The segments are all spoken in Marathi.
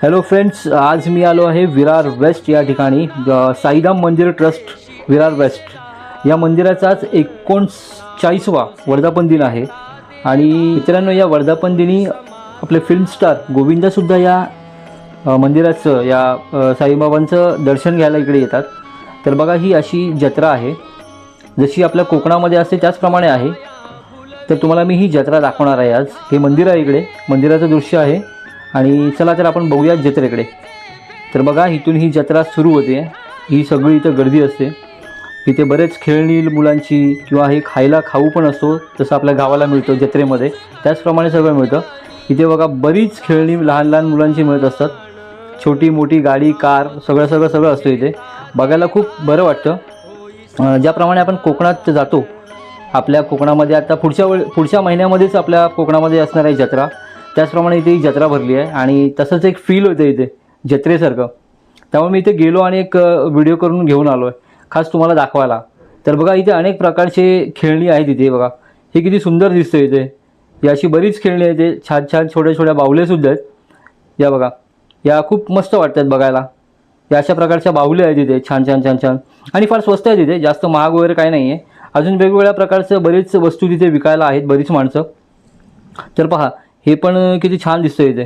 हॅलो फ्रेंड्स, आज मी आलो आहे विरार वेस्ट या ठिकाणी. साईराम मंदिर ट्रस्ट विरार वेस्ट या मंदिराचा आज 39वा वर्धापन दिन आहे. आणि मित्रांनो, या वर्धापन दिनी आपले फिल्म स्टार गोविंदासुद्धा या मंदिराचं या साईबाबांचं दर्शन घ्यायला इकडे येतात. तर बघा, ही अशी जत्रा आहे जशी आपल्या कोकणामध्ये असते त्याचप्रमाणे आहे. तर तुम्हाला मी ही जत्रा दाखवणार आहे. आज हे मंदिर आहे, इकडे मंदिराचं दृश्य आहे. आणि चला तर आपण बघूया जत्रेकडे. तर बघा, इथून ही जत्रा सुरू होते. ही सगळी इथं गर्दी असते. इथे बरेच खेळणी मुलांची किंवा हे खाऊ पण असतो, जसं आपल्या गावाला मिळतो जत्रेमध्ये त्याचप्रमाणे सगळं मिळतं. इथे बघा, बरीच खेळणी लहान लहान मुलांची मिळत असतात. छोटी मोठी गाडी, कार, सगळं असतं इथे. बघायला खूप बरं वाटतं. ज्याप्रमाणे आपण कोकणात जातो, आपल्या कोकणामध्ये आता पुढच्या महिन्यामध्येच आपल्या कोकणामध्ये असणार आहे जत्रा, त्याचप्रमाणे इथे ही जत्रा भरली आहे. आणि तसंच एक फील होतं इथे जत्रेसारखं. त्यामुळे मी इथे गेलो आणि एक व्हिडिओ करून घेऊन आलो आहे खास तुम्हाला दाखवायला. तर बघा, इथे अनेक प्रकारचे खेळणी आहेत. इथे बघा, हे किती सुंदर दिसतं. इथे ही अशी बरीच खेळणी आहेत. इथे छान छान छोट्या बाहुल्यासुद्धा आहेत. या बघा, या खूप मस्त वाटतात बघायला. या अशा प्रकारच्या बाहुल्या आहेत इथे, छान. आणि फार स्वस्त आहेत इथे, जास्त महाग वगैरे काही नाही आहे. अजून वेगवेगळ्या प्रकारचं बरेच वस्तू तिथे विकायला आहेत, बरीच माणसं. तर पहा, हे पण किती छान दिसतं इथे.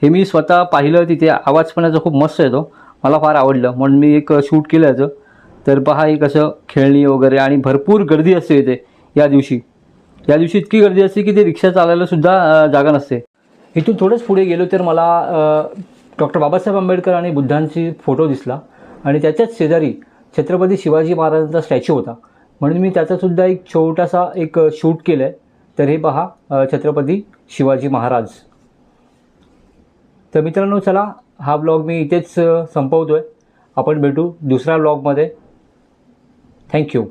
हे मी स्वतः पाहिलं. तिथे आवाज पण याचा खूप मस्त येतो, मला फार आवडलं म्हणून मी एक शूट केलं याचं. तर पहा, एक असं खेळणी वगैरे आणि भरपूर गर्दी असते इथे या दिवशी. इतकी गर्दी असते की ते रिक्षा चालायला सुद्धा जागा नसते. इथून थोडंच पुढे गेलो तर मला डॉक्टर बाबासाहेब आंबेडकर आणि बुद्धांची फोटो दिसला. आणि त्याच्याच शेजारी छत्रपती शिवाजी महाराजांचा स्टॅच्यू होता, म्हणून मी त्याचासुद्धा एक छोटासा एक शूट केलं आहे. तर हे पहा, छत्रपती शिवाजी महाराज. तर मित्रांनो, चला हा ब्लॉग मी इथेच संपवतो आहे. आपण भेटू दुसऱ्या ब्लॉगमध्ये. थँक्यू.